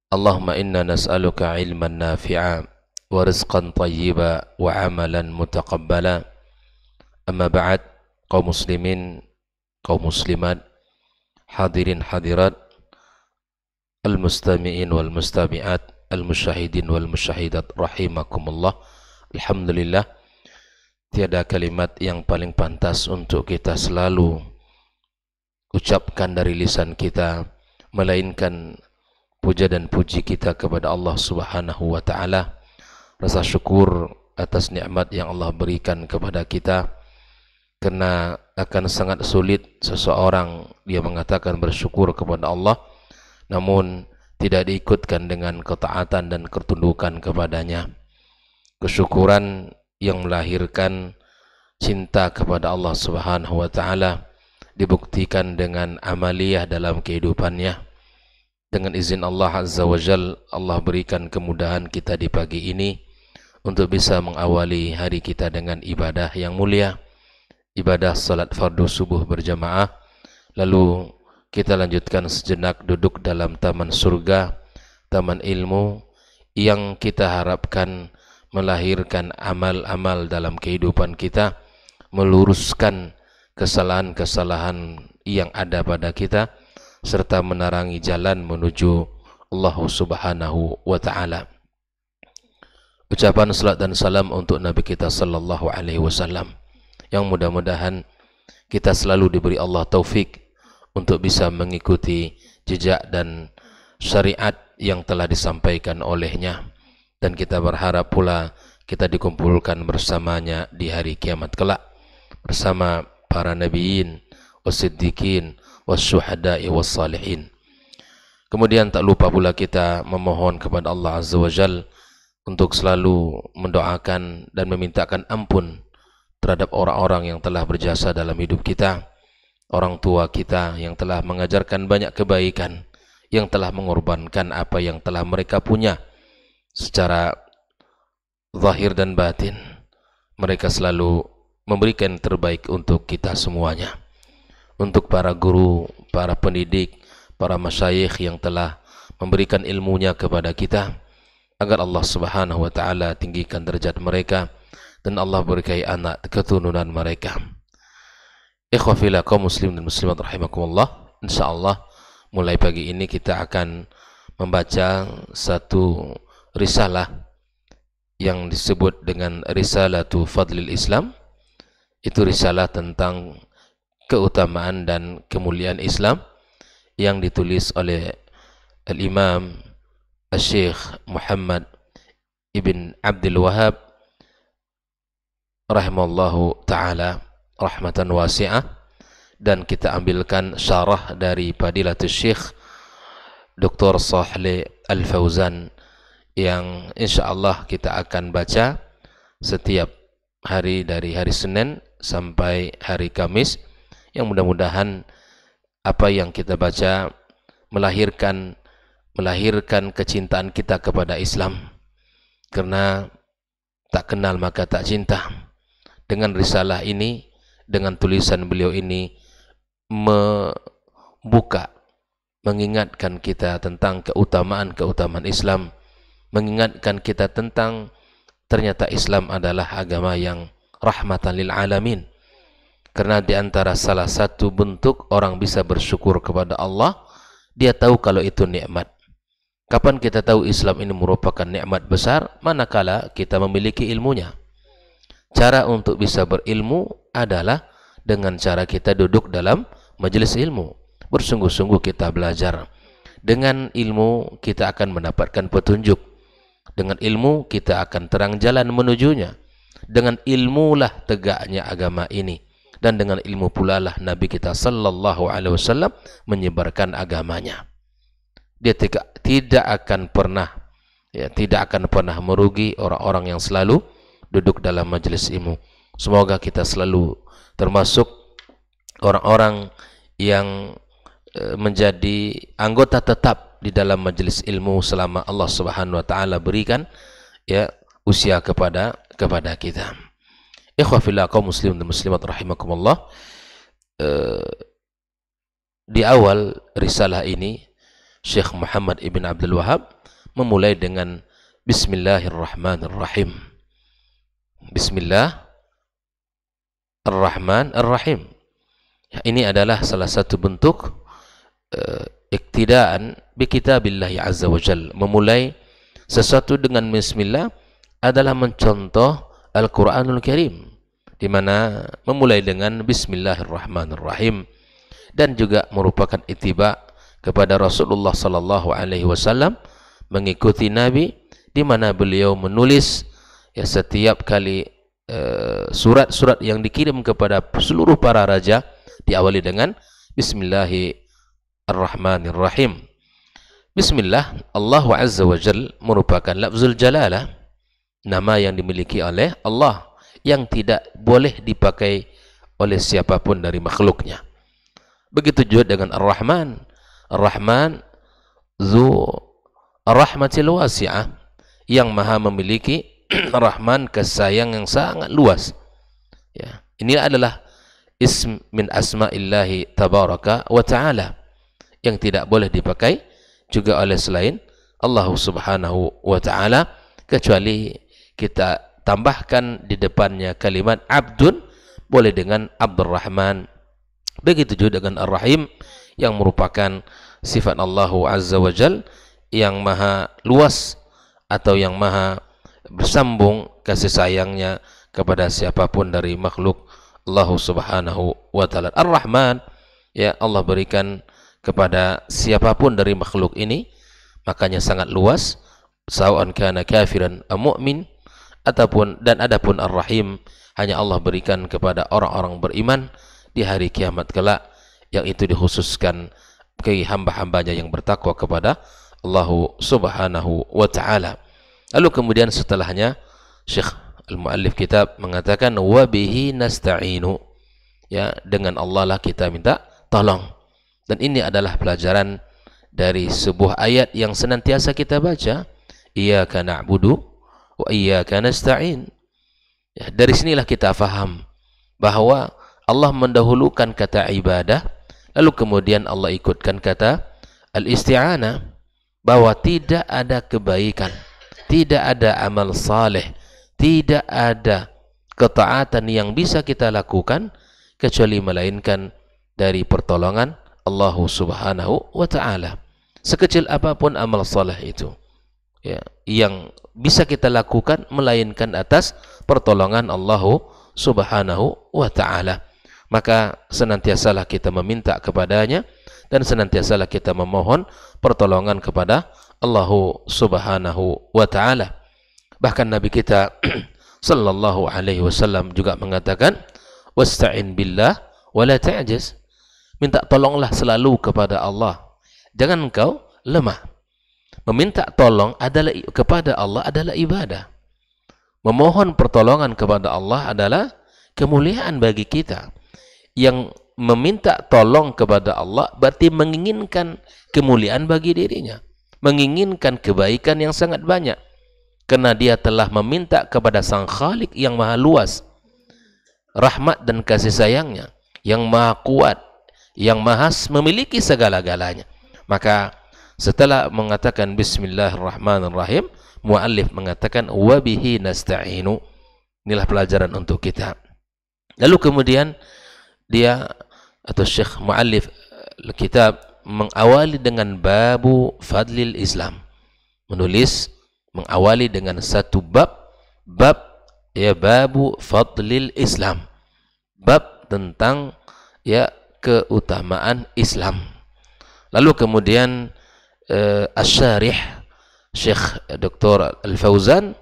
Allahumma inna nas'aluka ilman nafi'a wa rizqan tayyiba wa amalan mutaqabbala. Amma ba'd, kaum muslimin, kaum muslimat, hadirin hadirat, al-mustami'in wal mustami'at, al-musyahidin wal musyahidat rahimakumullah. Alhamdulillah, tiada kalimat yang paling pantas untuk kita selalu ucapkan dari lisan kita melainkan puja dan puji kita kepada Allah Subhanahu wa taala. Rasa syukur atas nikmat yang Allah berikan kepada kita, karena akan sangat sulit seseorang dia mengatakan bersyukur kepada Allah namun tidak diikutkan dengan ketaatan dan ketundukan kepadanya. Kesyukuran yang melahirkan cinta kepada Allah Subhanahu wa taala dibuktikan dengan amaliyah dalam kehidupannya. Dengan izin Allah Azza wa Jal, Allah berikan kemudahan kita di pagi ini untuk bisa mengawali hari kita dengan ibadah yang mulia, ibadah salat fardu subuh berjamaah. Lalu kita lanjutkan sejenak duduk dalam taman surga, taman ilmu yang kita harapkan melahirkan amal-amal dalam kehidupan kita, meluruskan kesalahan-kesalahan yang ada pada kita, serta menerangi jalan menuju Allah Subhanahu wa taala. Ucapan salat dan salam untuk Nabi kita sallallahu alaihi wasallam, yang mudah-mudahan kita selalu diberi Allah taufik untuk bisa mengikuti jejak dan syariat yang telah disampaikan olehnya, dan kita berharap pula kita dikumpulkan bersamanya di hari kiamat kelak bersama para nabiyin, wasiddiqin, wasyuhada'i wassalihin. Kemudian tak lupa pula kita memohon kepada Allah Azza wa Jal untuk selalu mendoakan dan memintakan ampun terhadap orang-orang yang telah berjasa dalam hidup kita, orang tua kita yang telah mengajarkan banyak kebaikan, yang telah mengorbankan apa yang telah mereka punya secara zahir dan batin. Mereka selalu memberikan yang terbaik untuk kita semuanya. Untuk para guru, para pendidik, para masyayikh yang telah memberikan ilmunya kepada kita, agar Allah Subhanahu wa taala tinggikan derajat mereka dan Allah berkahi anak keturunan mereka. Ikhwafillah kaum muslim dan muslimat rahimakumullah, insyaallah mulai pagi ini kita akan membaca satu risalah yang disebut dengan Risalatu Fadlil Islam. Itu risalah tentang keutamaan dan kemuliaan Islam yang ditulis oleh Al-Imam Al-Syekh Muhammad Ibn Abdul Wahab rahimallahu ta'ala rahmatan wasi'ah, dan kita ambilkan syarah dari Fadilatul Syekh Dr. Shalih Al-Fauzan yang insyaallah kita akan baca setiap hari dari hari Senin sampai hari Kamis, yang mudah-mudahan apa yang kita baca melahirkan kecintaan kita kepada Islam, karena tak kenal maka tak cinta. Dengan risalah ini, dengan tulisan beliau ini, mengingatkan kita tentang keutamaan Islam, mengingatkan kita tentang ternyata Islam adalah agama yang rahmatan lil alamin. Karena di antara salah satu bentuk orang bisa bersyukur kepada Allah, dia tahu kalau itu nikmat. Kapan kita tahu Islam ini merupakan nikmat besar? Manakala kita memiliki ilmunya. Cara untuk bisa berilmu adalah dengan cara kita duduk dalam majelis ilmu, bersungguh-sungguh kita belajar. Dengan ilmu kita akan mendapatkan petunjuk. Dengan ilmu kita akan terang jalan menujunya. Dengan ilmulah tegaknya agama ini, dan dengan ilmu pula lah Nabi kita sallallahu alaihi wasallam menyebarkan agamanya. Dia tidak akan pernah merugi orang-orang yang selalu duduk dalam majelis ilmu. Semoga kita selalu termasuk orang-orang yang menjadi anggota tetap di dalam majelis ilmu selama Allah Subhanahu wa taala berikan usia kepada kita. Ikhwafillah kaum muslim dan muslimat rahimakumullah, di awal risalah ini Syekh Muhammad ibn Abdul Wahab memulai dengan Bismillahirrahmanirrahim. Bismillahirrahmanirrahim. Ya, ini adalah salah satu bentuk iktidaan bi kitabillahi azza wa jalla. Memulai sesuatu dengan bismillah adalah mencontoh Al-Qur'anul Karim, di mana memulai dengan Bismillahirrahmanirrahim, dan juga merupakan ittiba kepada Rasulullah sallallahu alaihi wasallam, mengikuti Nabi, di mana beliau menulis ya setiap kali surat-surat yang dikirim kepada seluruh para raja diawali dengan Bismillahirrahmanirrahim. Bismillah, Allah azza wa jalla merupakan lafzul jalalah, nama yang dimiliki oleh Allah yang tidak boleh dipakai oleh siapapun dari makhluknya. Begitu juga dengan Ar-Rahman. Ar-Rahman zu rahmatil wasi'ah, yang maha memiliki rahman, kesayang yang sangat luas. Ya, ini adalah ism min asma'illahi tabaraka wa ta'ala yang tidak boleh dipakai juga oleh selain Allah subhanahu wa ta'ala, kecuali kita tambahkan di depannya kalimat abdun, boleh dengan Abdurrahman. Begitu juga dengan Ar-Rahim, yang merupakan sifat Allah azza wa jal yang maha luas atau yang maha bersambung kasih sayangnya kepada siapapun dari makhluk Allah subhanahu wa ta'ala. Ar-Rahman, ya, Allah berikan kepada siapapun dari makhluk ini, makanya sangat luas, sawan kana kafiran am mu'min, ataupun dan adapun Ar-Rahim hanya Allah berikan kepada orang-orang beriman di hari kiamat kelak, yang itu dikhususkan bagi hamba-hambanya yang bertakwa kepada Allah subhanahu wa ta'ala. Lalu kemudian setelahnya Syekh al-muallif kitab mengatakan wa bihi nasta'inu, ya, dengan Allah lah kita minta tolong. Dan ini adalah pelajaran dari sebuah ayat yang senantiasa kita baca, iyyaka na'budu wa iyyaka nasta'in. Ya, dari sinilah kita faham bahwa Allah mendahulukan kata ibadah, lalu kemudian Allah ikutkan kata al-isti'anah, bahwa tidak ada kebaikan, tidak ada amal saleh, tidak ada ketaatan yang bisa kita lakukan kecuali melainkan dari pertolongan Allah subhanahu wa ta'ala. Sekecil apapun amal saleh itu, ya, yang bisa kita lakukan melainkan atas pertolongan Allah subhanahu wa ta'ala. Maka senantiasalah kita meminta kepadanya, dan senantiasalah kita memohon pertolongan kepada Allah subhanahu wa ta'ala. Bahkan Nabi kita sallallahu alaihi wasallam juga mengatakan wasta'in billah wa la ta'jiz. Minta tolonglah selalu kepada Allah, jangan engkau lemah. Meminta tolong adalah kepada Allah adalah ibadah. Memohon pertolongan kepada Allah adalah kemuliaan bagi kita. Yang meminta tolong kepada Allah berarti menginginkan kemuliaan bagi dirinya, menginginkan kebaikan yang sangat banyak, karena dia telah meminta kepada Sang Khalik yang maha luas rahmat dan kasih sayangnya, yang maha kuat, yang maha memiliki segala-galanya. Maka setelah mengatakan Bismillahirrahmanirrahim, muallif mengatakan wa bihi nasta'inu. Inilah pelajaran untuk kita. Lalu kemudian dia atau Syekh muallif kitab mengawali dengan babu fadlil Islam, menulis mengawali dengan satu bab ya, babu fadlil Islam, bab tentang ya keutamaan Islam. Lalu kemudian Asy-Syarih Syekh Dr. Al-Fauzan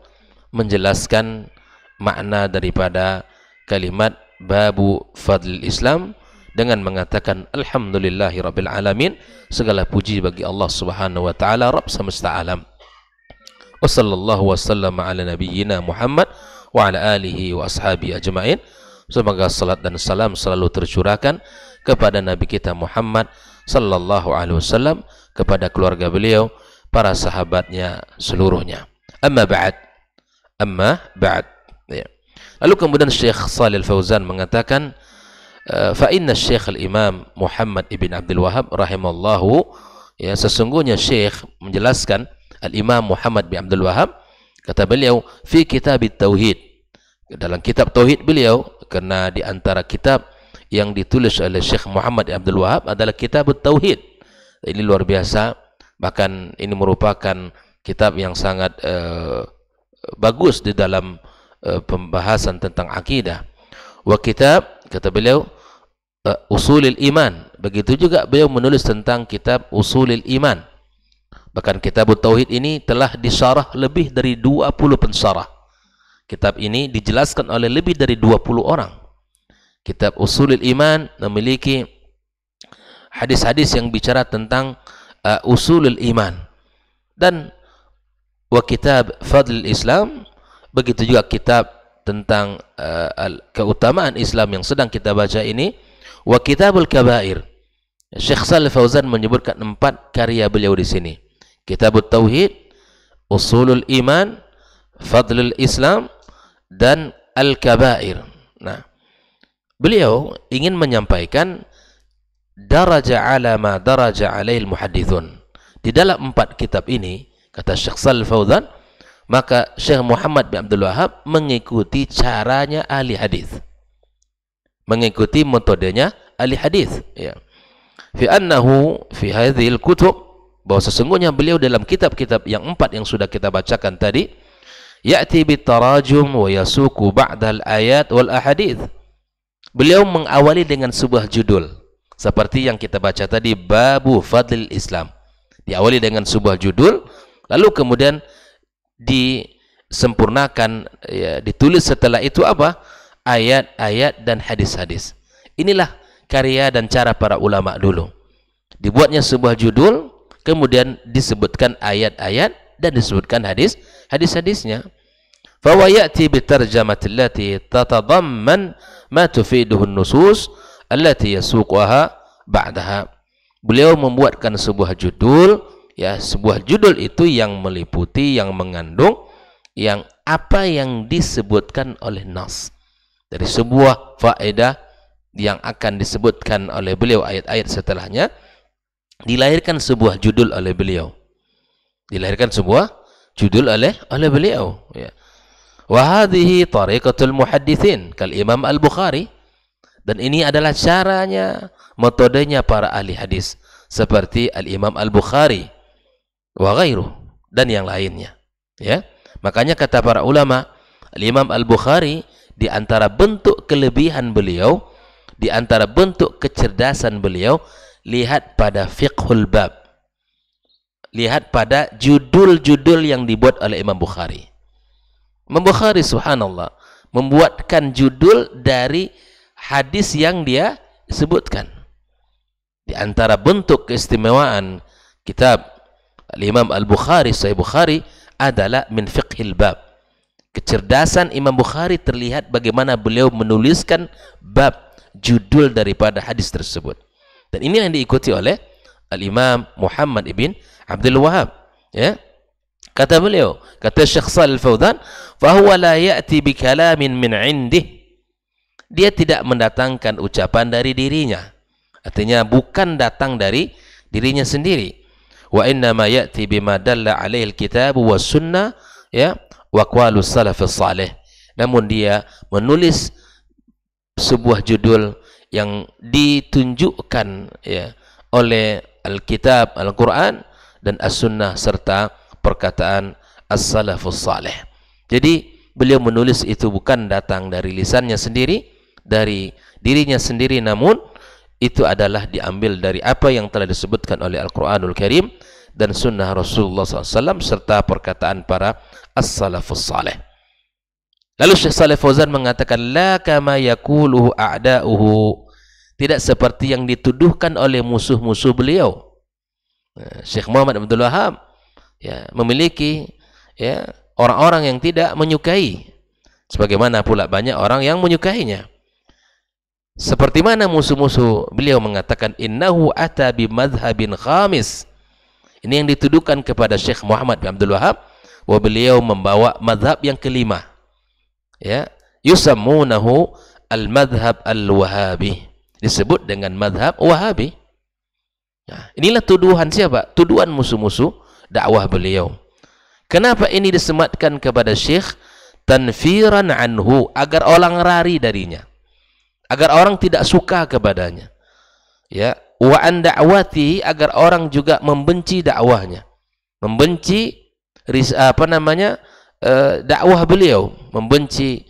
menjelaskan makna daripada kalimat babu fadlil Islam dengan mengatakan alhamdulillahi rabbil alamin, segala puji bagi Allah subhanahu wa ta'ala, Rabb semesta alam. Wa sallallahu wasallam ala nabiyyina Muhammad wa ala alihi wa ashabi ajma'in. Semoga salat dan salam selalu tercurahkan kepada Nabi kita Muhammad sallallahu alaihi wasallam, kepada keluarga beliau, para sahabatnya seluruhnya. Amma ba'd, ya. Lalu kemudian Syekh Shalih Al-Fauzan mengatakan fa inna Syekh Al-Imam Muhammad ibn Abdul Wahhab rahimallahu Ya, sesungguhnya Syekh menjelaskan Al-Imam Muhammad bin Abdul Wahab, kata beliau, fi kitab tauhid, dalam kitab tauhid beliau, karena di antara kitab yang ditulis oleh Syekh Muhammad bin Abdul Wahab adalah kitab tauhid. Ini luar biasa, bahkan ini merupakan kitab yang sangat bagus di dalam pembahasan tentang akidah. Wa kitab, kata beliau, usulil iman. Begitu juga beliau menulis tentang kitab usulil iman. Bahkan kitab tauhid ini telah disyarah lebih dari 20 pensyarah. Kitab ini dijelaskan oleh lebih dari 20 orang. Kitab usulil iman memiliki hadis-hadis yang bicara tentang usulul iman. Dan wa kitab fadlil Islam, begitu juga kitab tentang keutamaan Islam yang sedang kita baca ini. Wa kitabul kabair, Syekh Shalih Fauzan menyebutkan 4 karya beliau di sini. Kitabut tauhid, usulul iman, fadlul Islam, dan al-kabair. Nah, beliau ingin menyampaikan daraja ala ma daraja alaihil muhaddithun. Di dalam 4 kitab ini, kata Syekh Shalih Fauzan, maka Syekh Muhammad bin Abdul Wahab mengikuti caranya ahli hadis, mengikuti metodenya ahli hadis, ya. Fi annahu fi hadhil kutub, bahwa sesungguhnya beliau dalam kitab-kitab yang 4 yang sudah kita bacakan tadi, ya'ti bit tarajum wa yasuku ba'dal ayat wal ahadith. Beliau mengawali dengan sebuah judul seperti yang kita baca tadi, babu fadlil Islam. Diawali dengan sebuah judul, lalu kemudian disempurnakan, ya, ditulis setelah itu apa? Ayat-ayat dan hadis-hadis. Inilah karya dan cara para ulama dulu. Dibuatnya sebuah judul, kemudian disebutkan ayat-ayat dan disebutkan hadis-hadisnya. Fa wa ya'ti bi tarjamati allati tatadamman ma tufiduhu an-nusus allati yasuquha ba'daha. Beliau membuatkan sebuah judul, ya, sebuah judul itu yang meliputi, yang mengandung yang apa yang disebutkan oleh nas. Dari sebuah faedah yang akan disebutkan oleh beliau ayat-ayat setelahnya, dilahirkan sebuah judul oleh beliau. Dilahirkan sebuah judul oleh beliau, ya. Wa hadhihi tariqatul muhadditsin kal Imam Al-Bukhari. Dan ini adalah caranya, metodenya para ahli hadis seperti Al-Imam Al-Bukhari wa ghairuh, dan yang lainnya, ya. Makanya kata para ulama, Al-Imam Al-Bukhari, di antara bentuk kelebihan beliau, di antara bentuk kecerdasan beliau, lihat pada fiqhul bab, lihat pada judul-judul yang dibuat oleh Imam Bukhari. Imam Bukhari, subhanallah, membuatkan judul dari hadis yang dia sebutkan. Di antara bentuk keistimewaan kitab Al-Imam Al-Bukhari, Sahih Bukhari, adalah min fiqhil bab. Kecerdasan Imam Bukhari terlihat bagaimana beliau menuliskan bab, judul daripada hadis tersebut. Dan ini yang diikuti oleh Al-Imam Muhammad ibn Abdul Wahab, ya. Kata beliau, kata Syekh Shalih Fauzan, fahuwa la ya'ti bi kalamin min indih. Dia tidak mendatangkan ucapan dari dirinya. Artinya bukan datang dari dirinya sendiri. Wa inna ma ya'ti bima dalla alaihi alkitab was sunnah, ya, wa aqwalus salafus salih. Namun dia menulis sebuah judul yang ditunjukkan, ya, oleh Alkitab, Al-Quran, dan As-Sunnah, serta perkataan As-Salafus Salih. Jadi beliau menulis itu bukan datang dari lisannya sendiri, dari dirinya sendiri, namun itu adalah diambil dari apa yang telah disebutkan oleh Al-Quranul Karim dan Sunnah Rasulullah SAW, serta perkataan para As-Salafus Salih. Lalu Syekh Shalih Fauzan mengatakan, la kama yakuluhu a'da'uhu, tidak seperti yang dituduhkan oleh musuh-musuh beliau. Syekh Muhammad Abdul Wahab, ya, memiliki, ya, orang-orang yang tidak menyukai, sebagaimana pula banyak orang yang menyukainya. Seperti mana musuh-musuh beliau mengatakan, innahu ata bi madhhabin khamis. Ini yang dituduhkan kepada Syekh Muhammad bin Abdul Wahab, bahwa beliau membawa madhab yang kelima, ya, yusammunahu al-madhhab al-wahabi, disebut dengan madhab wahabi. Nah, inilah tuduhan siapa? Tuduhan musuh-musuh dakwah beliau. Kenapa ini disematkan kepada Syekh? Tanfiran anhu, agar orang lari darinya, agar orang tidak suka kepadanya. Ya, wa an da'wati, agar orang juga membenci dakwahnya, membenci dakwah beliau, membenci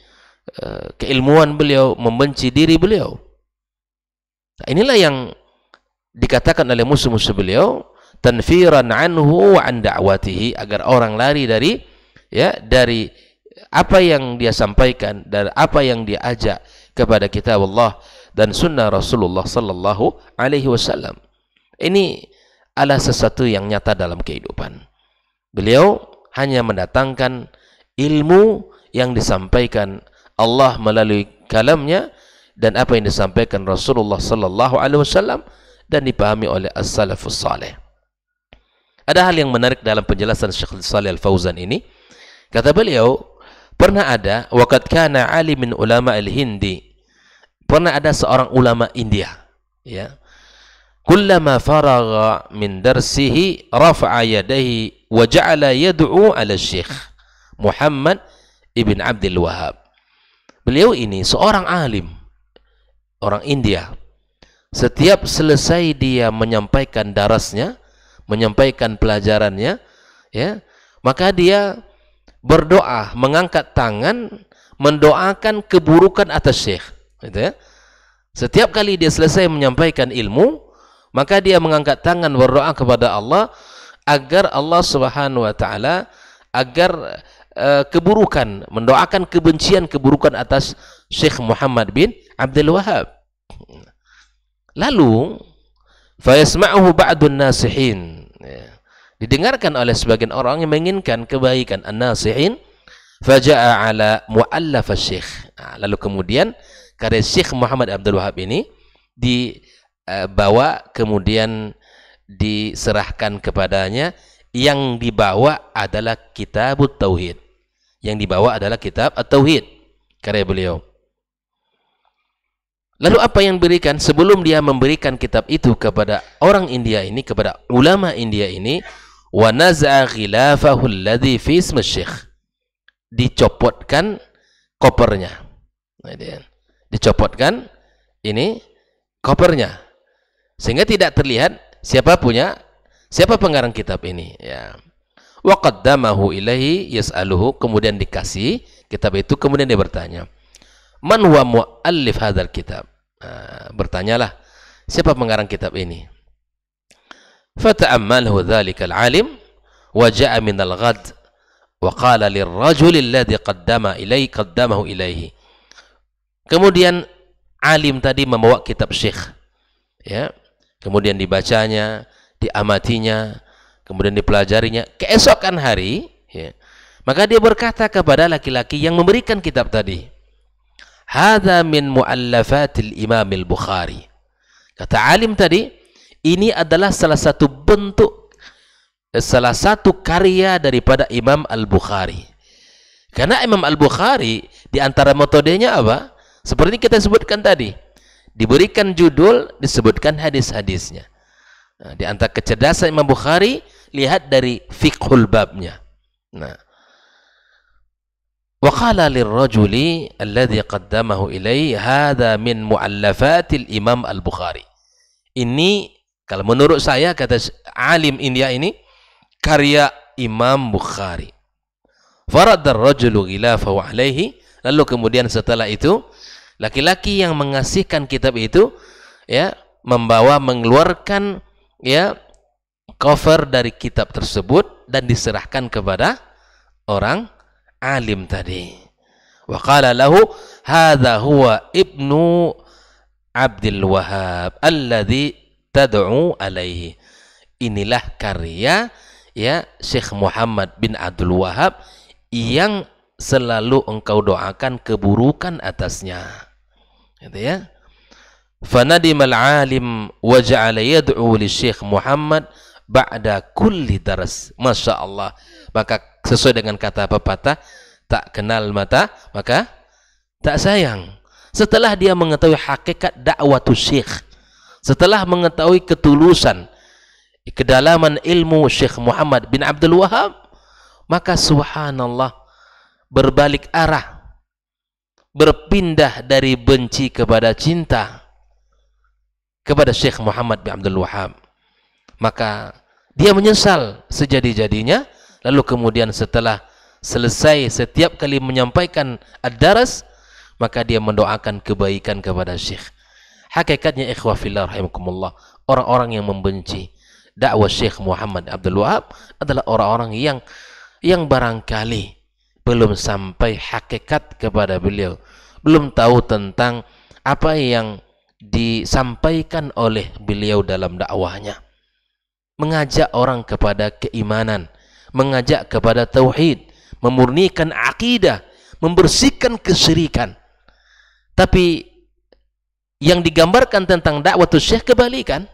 keilmuan beliau, membenci diri beliau. Nah, inilah yang dikatakan oleh musuh-musuh beliau, tanfiran anhu wa an da'watihi, agar orang lari dari apa yang dia sampaikan dan apa yang dia ajak kepada kitab Allah dan sunnah Rasulullah sallallahu alaihi wasallam. Ini adalah sesuatu yang nyata dalam kehidupan. Beliau hanya mendatangkan ilmu yang disampaikan Allah melalui kalamnya dan apa yang disampaikan Rasulullah sallallahu alaihi wasallam dan dipahami oleh as-salafus salih. Ada hal yang menarik dalam penjelasan Syekh Shalih Al-Fauzan ini. Kata beliau, pernah ada waqad kana alim min ulama al-Hindi. Pernah ada seorang ulama India, ya. Kullama faragha min darsihi rafa'a yadayhi wa ja'ala yad'u 'ala Syekh Muhammad ibn Abdul Wahhab. Beliau ini seorang alim, orang India. Setiap selesai dia menyampaikan darasnya, menyampaikan pelajarannya, ya, maka dia berdoa, mengangkat tangan, mendoakan keburukan atas syekh, gitu ya. Setiap kali dia selesai menyampaikan ilmu, maka dia mengangkat tangan berdoa kepada Allah agar Allah Subhanahu wa taala agar keburukan, mendoakan keburukan atas Syekh Muhammad bin Abdul Wahhab. Lalu fayasma'uhu ba'dun nasihin, didengarkan oleh sebagian orang yang menginginkan kebaikan, an-nasihin, faja'a ala mu'allaf syekh. Lalu kemudian karya Syekh Muhammad Abdul Wahhab ini dibawa, kemudian diserahkan kepadanya. Yang dibawa adalah kitab Tauhid, yang dibawa adalah kitab At-Tauhid, karya beliau. Lalu apa yang diberikan? Sebelum dia memberikan kitab itu kepada orang India ini, kepada ulama India ini, wa naz'a khilafahu alladhi fi ismi syekh, dicopotkan kopernya. Dicopotkan ini kopernya, sehingga tidak terlihat siapa pengarang kitab ini, ya. Wa qaddamahu ilaihi yas'aluhu, kemudian dikasih kitab itu, kemudian dia bertanya, man huwa muallif hadzal kitab? Bertanyalah, siapa pengarang kitab ini? Fata'ammalahu dzalikal alim wa ja'a minal ghad wa qala lirrajuli alladhi qaddamahu ilaihi. Kemudian alim tadi membawa kitab syekh, ya. Kemudian dibacanya, diamatinya, kemudian dipelajarinya. Keesokan hari, ya, maka dia berkata kepada laki-laki yang memberikan kitab tadi, hadza min muallafatil Imam al-Bukhari. Kata alim tadi, ini adalah salah satu karya daripada Imam Al-Bukhari. Karena Imam Al-Bukhari di antara metodenya apa? Seperti kita sebutkan tadi, diberikan judul, disebutkan hadis-hadisnya. Nah, di antara kecerdasan Imam Bukhari, lihat dari fiqhul babnya. Nah, wa qala lirrajuli alladhi qaddamahu ilaihi hadza min muallafatil Imam Al-Bukhari. Ini kalau menurut saya, kata alim India ini, karya Imam Bukhari. Faradda ar-rajulu ghilafahu alaihi, lalu kemudian setelah itu laki-laki yang mengasihkan kitab itu, ya, mengeluarkan, ya, cover dari kitab tersebut dan diserahkan kepada orang alim tadi. Wa qala lahu hadza huwa ibnu Abdul Wahhab alladhi tad'u alaihi. Inilah karya, ya, Syekh Muhammad bin Abdul Wahhab yang selalu engkau doakan keburukan atasnya, gitu ya. Fanadimal alim wa ja'ala yad'u li Syekh Muhammad ba'da kulli daras. Masya Allah. Maka sesuai dengan kata pepatah, tak kenal mata maka tak sayang. Setelah dia mengetahui hakikat dakwah syekh, setelah mengetahui ketulusan kedalaman ilmu Syekh Muhammad bin Abdul Wahab, maka subhanallah berbalik arah, berpindah dari benci kepada cinta kepada Syekh Muhammad bin Abdul Wahab. Maka dia menyesal sejadi-jadinya, lalu kemudian setelah selesai setiap kali menyampaikan ad-daras, maka dia mendoakan kebaikan kepada Syekh. Hakikatnya ikhwah fillah rahimakumullah, orang-orang yang membenci dakwah Syekh Muhammad Abdul Wahab adalah orang-orang yang barangkali belum sampai hakikat kepada beliau, belum tahu tentang apa yang disampaikan oleh beliau dalam dakwahnya, mengajak orang kepada keimanan, mengajak kepada tauhid, memurnikan akidah, membersihkan kesyirikan. Tapi yang digambarkan tentang dakwah Syekh kebalikan,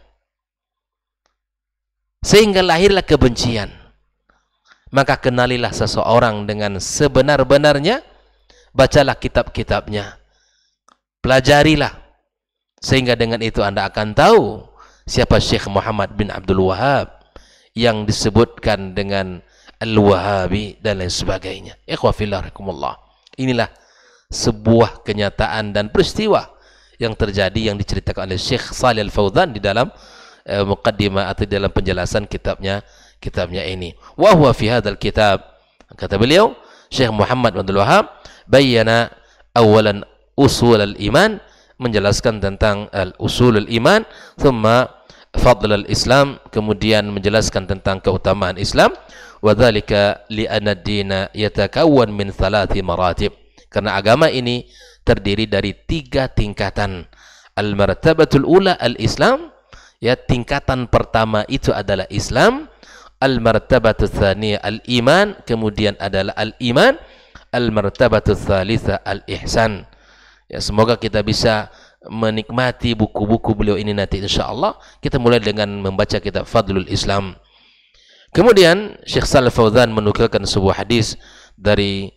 sehingga lahirlah kebencian. Maka kenalilah seseorang dengan sebenar-benarnya, bacalah kitab-kitabnya, pelajarilah, sehingga dengan itu Anda akan tahu siapa Syekh Muhammad bin Abdul Wahab yang disebutkan dengan Al-Wahabi dan lain sebagainya. Ikhwah fillah rahimakumullah. Inilah sebuah kenyataan dan peristiwa yang terjadi yang diceritakan oleh Syekh Shalih Al-Fauzan di dalam muqaddimah atau dalam penjelasan kitabnya ini. Wa huwa fi hadzal kitab, kata beliau Syekh Muhammad bin Abdul Wahab, bayyana awalan usul al-iman, menjelaskan tentang al-usul al-iman, thumma fadl al-islam, kemudian menjelaskan tentang keutamaan Islam, wa dzalika li anna ad-dina yatakawwan min thalathi maratib, karena agama ini terdiri dari 3 tingkatan. Al-martabatul ula al-islam, ya, tingkatan pertama itu adalah Islam. Al-martabatul tsaniyah al-iman, kemudian adalah al-iman. Al-martabatul tsalitsa al-ihsan. Ya, semoga kita bisa menikmati buku-buku beliau ini nanti insyaallah. Kita mulai dengan membaca kitab Fadlul Islam. Kemudian Syekh Shalih Fauzan menukilkan sebuah hadis dari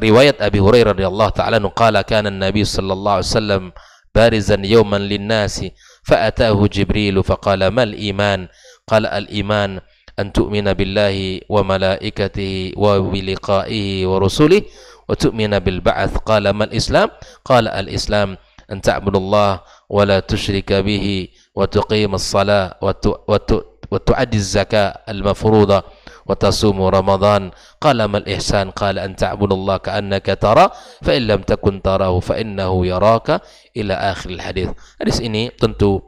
riwayat Abi Hurairah radhiyallahu ta'ala anhu, qala kana an-nabi sallallahu alaihi wasallam barizan yawman lin-nasi fa'atahu Jibril faqala mal iman, qala al-iman an tu'mina billahi wa malaikatihi wa biliqa'ihi wa rusulihi wa tu'mina bil ba'ats, qala mal islam, qala al-islam an ta'budullah wa la tusyrika bihi wa tuqima as-salah wa tu'addi az-zakah al-mafruḍah wa tasumu Ramadan, qala mal ihsan, qala an ta'budullah ka'annaka tara fa in lam takun tarahu fa innahu yaraka, ila akhir hadis. Hadis ini tentu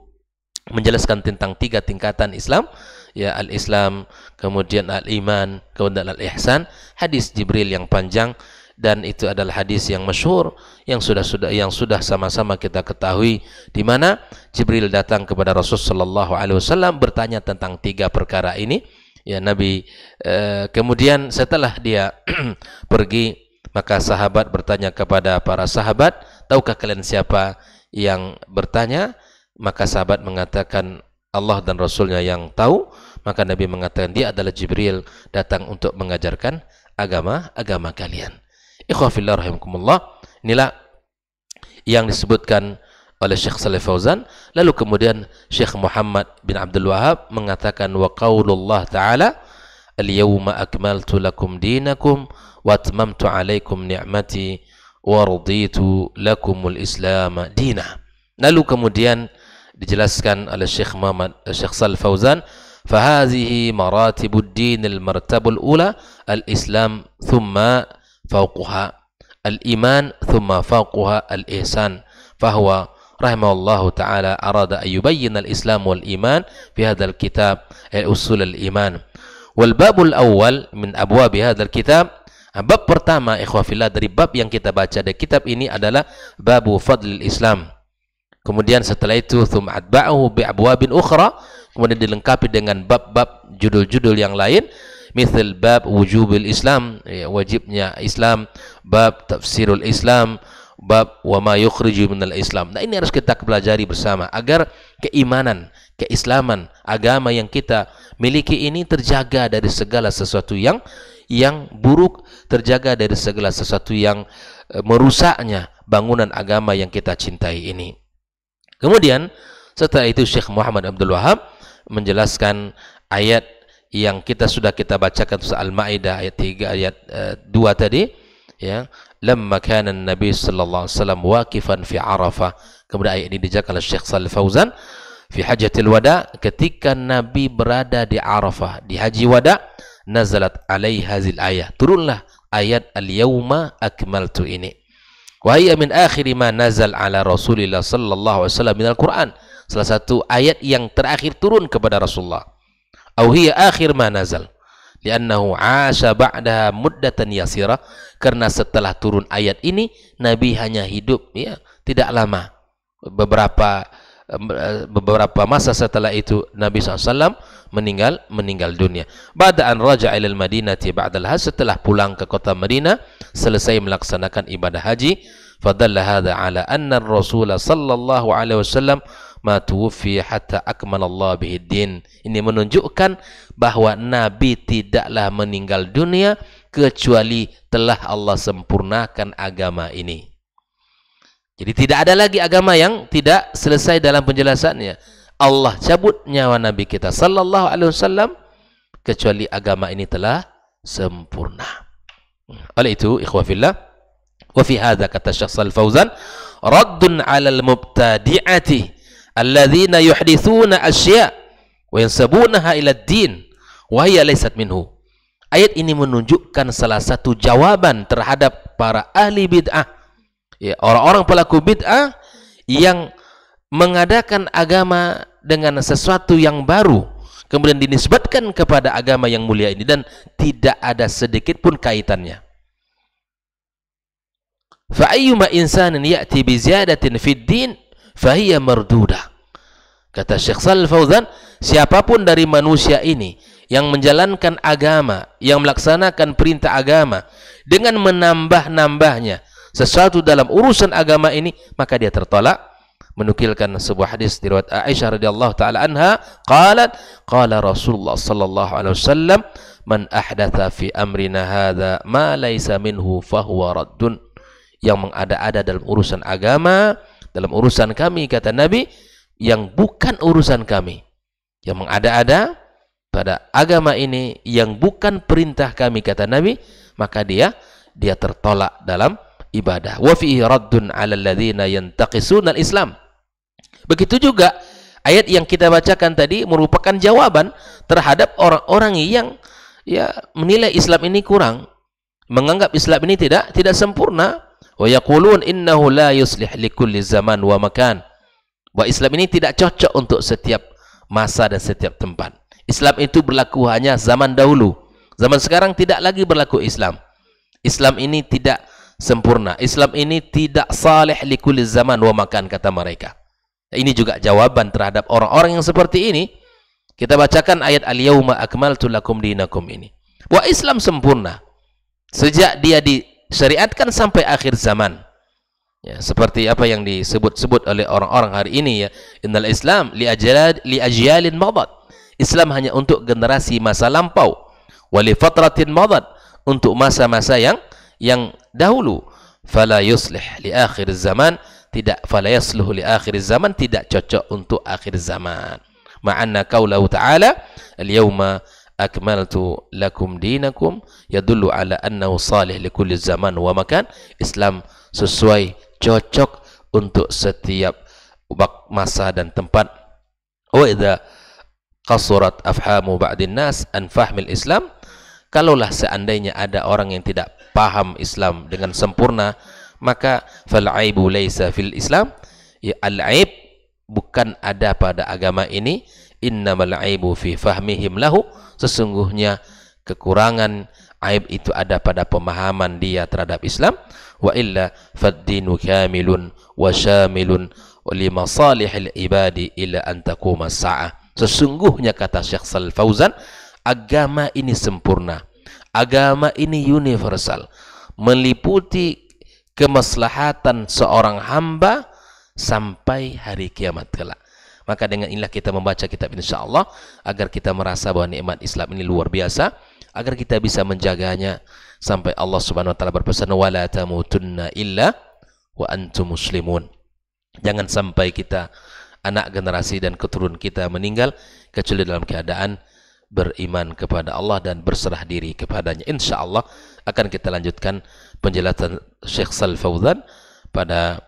menjelaskan tentang 3 tingkatan Islam, ya, al-Islam, kemudian al-iman, kemudian al-ihsan. Hadis Jibril yang panjang, dan itu adalah hadis yang masyhur yang sudah sama-sama kita ketahui, di mana Jibril datang kepada Rasul sallallahu alaihi wasallam bertanya tentang 3 perkara ini. Ya, Nabi kemudian setelah dia pergi, maka sahabat bertanya kepada para sahabat, tahukah kalian siapa yang bertanya? Maka sahabat mengatakan Allah dan Rasulnya yang tahu. Maka Nabi mengatakan dia adalah Jibril, datang untuk mengajarkan agama kalian. Ikhwah fillah rahimakumullah. Inilah yang disebutkan oleh Syekh Shalih Fauzan. Lalu kemudian Syekh Muhammad bin Abdul Wahab mengatakan, wa qaulullah ta'ala al-yawma akmaltu lakum dinakum wa atmamtu alaikum ni'mati wa raditu lakumul islam dina. Lalu kemudian dijelaskan oleh Syekh Shalih Fauzan, fahazihi maratibud din al-martabul ula al-islam thumma fawquha al-iman thumma fawquha al-ihsan, fahuwa rahimahullahu ta'ala arada an yubayyin al-islam wal-iman fi hadzal kitab usul al-iman. Wal babul awal min abwab hadzal kitab, bab pertama ikhwah fillah dari bab yang kita baca dari kitab ini adalah babu fadlil Islam. Kemudian setelah itu thumma atba'ahu bi abwabin ukhra, kemudian dilengkapi dengan bab-bab judul-judul yang lain, misal bab wujubil Islam, ya, wajibnya Islam, bab tafsirul Islam, bab wa ma yukhriju minal Islam. Nah, ini harus kita pelajari bersama agar keimanan, keislaman, agama yang kita miliki ini terjaga dari segala sesuatu yang buruk, terjaga dari segala sesuatu yang merusaknya bangunan agama yang kita cintai ini. Kemudian setelah itu Syekh Muhammad Abdul Wahab menjelaskan ayat yang sudah kita bacakan surah Al-Maidah ayat 3 ayat 2 tadi, ya, lamma kana an-nabi sallallahu alaihi wasallam waqifan fi Arafah. Kemudian ayat ini dijelaskan oleh Syekh Shalih Fauzan fi Hajjatil Wada, ketika Nabi berada di Arafah di Haji Wada, nazalat alaihi hazil ayah, turunlah ayat al-yauma akmaltu ini. Wa hiya min akhir ma nazal ala Rasulillah sallallahu alaihi wasallam minal Quran. Salah satu ayat yang terakhir turun kepada Rasulullah. Au hiya akhir ma nazal. Li'annahu 'asha ba'daha muddatan yasira, karena setelah turun ayat ini Nabi hanya hidup, ya, tidak lama. Beberapa masa setelah itu Nabi SAW meninggal dunia. Ba'da an raja'a ilal Madinati ba'dal hajj, setelah pulang ke kota Madinah selesai melaksanakan ibadah haji. Fadalla hadha ala anna Rasul sallallahu alaihi wasallam ma tuwfi hatta akmalallah bihi din. Ini menunjukkan bahwa Nabi tidaklah meninggal dunia kecuali telah Allah sempurnakan agama ini. Jadi tidak ada lagi agama yang tidak selesai dalam penjelasannya. Allah cabut nyawa Nabi kita sallallahu alaihi wasallam kecuali agama ini telah sempurna. Oleh itu, ikhwah fillah, wa fi hadza, kata Syekh Shalih Fauzan, raddun 'alal mubtadi'ati alladzina yuhditsuna asya' wa yansabunaha ila ad-din wa hiya laysat minhu. Ayat ini menunjukkan salah satu jawaban terhadap para ahli bid'ah, ya, orang-orang pelaku bid'ah yang mengadakan agama dengan sesuatu yang baru kemudian dinisbatkan kepada agama yang mulia ini dan tidak ada sedikit pun kaitannya. Fa ayyuma insanin ya'ti bi ziyadatin fid din fa hiya mardudah. Kata Syekh Shalih Fauzan, siapapun dari manusia ini yang menjalankan agama, yang melaksanakan perintah agama dengan menambah-nambahnya sesuatu dalam urusan agama ini, maka dia tertolak. Menukilkan sebuah hadis riwayat Aisyah radhiyallahu taala anha, qalat qala Rasulullah sallallahu alaihi wasallam, man ahdatha fi amrina hadza ma laysa minhu fahuwa raddun. Yang mengada-ada dalam urusan agama, dalam urusan kami, kata Nabi, yang bukan urusan kami, yang mengada-ada pada agama ini yang bukan perintah kami, kata Nabi, maka dia tertolak dalam ibadah. Wa fihi raddun 'alal ladzina yantaqisuna al-Islam. Begitu juga ayat yang kita bacakan tadi merupakan jawaban terhadap orang-orang yang, ya, menilai Islam ini kurang, menganggap Islam ini tidak sempurna. Wa yaqulun innahu la yuslih likulli zaman wa makan. Bahwa Islam ini tidak cocok untuk setiap masa dan setiap tempat. Islam itu berlaku hanya zaman dahulu. Zaman sekarang tidak lagi berlaku Islam. Islam ini tidak sempurna. Islam ini tidak salih likulli zaman wa makan, kata mereka. Ini juga jawaban terhadap orang-orang yang seperti ini. Kita bacakan ayat al-yauma akmaltu lakum dinakum ini. Wah, Islam sempurna sejak dia disyariatkan sampai akhir zaman. Ya, seperti apa yang disebut-sebut oleh orang-orang hari ini, ya, innal Islam li ajyalin madat. Islam hanya untuk generasi masa lampau. Wa li fatratin madat, untuk masa-masa yang dahulu. Fala yuslih li akhir zaman, fala yasluh li akhir zaman, tidak cocok untuk akhir zaman. Ma'anna qaulahu ta'ala al-yawma akmaltu lakum dinakum yadullu ala annahu salih li kulli zaman wa makan. Islam sesuai, cocok untuk setiap masa dan tempat. Wa idza qasurat afhamu ba'din nas an fahmil Islam, kalaulah seandainya ada orang yang tidak paham Islam dengan sempurna, maka fal aibu laisa fil Islam, ya, al aib bukan ada pada agama ini. Innamal aibu fi fahmihim lahu, sesungguhnya kekurangan aib itu ada pada pemahaman dia terhadap Islam. Wa illa fad-dinu kamilun wa syamilun li masalihil ibadi ila an taquma as-sa'ah. Sesungguhnya, kata Syekh Shalih Fauzan, agama ini sempurna, agama ini universal, meliputi kemaslahatan seorang hamba sampai hari kiamat kelak. Maka dengan inilah kita membaca kitab insyaallah agar kita merasa bahwa nikmat Islam ini luar biasa, agar kita bisa menjaganya sampai Allah Subhanahu wa taala berpesan, wala tamutunna illa wa antum muslimun. Jangan sampai kita anak generasi dan keturunan kita meninggal kecuali dalam keadaan beriman kepada Allah dan berserah diri kepadanya. InsyaAllah akan kita lanjutkan penjelasan Syekh Shalih Fauzan pada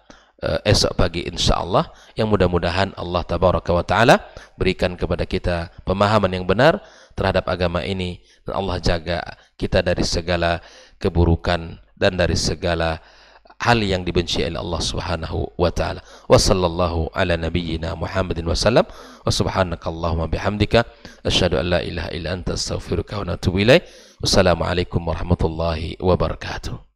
esok pagi insyaAllah, yang mudah-mudahan Allah Tabaraka wa Ta'ala berikan kepada kita pemahaman yang benar terhadap agama ini, dan Allah jaga kita dari segala keburukan dan dari segala hal yang dibenci oleh Allah Subhanahu wa Ta'ala. Wa sallallahu ala nabiyyina Muhammadin wa sallam, wa subhanakallahumma bihamdika asyhadu an la ilaha illa anta astaghfiruka wa atubu ilaik. Wassalamualaikum warahmatullahi wabarakatuh.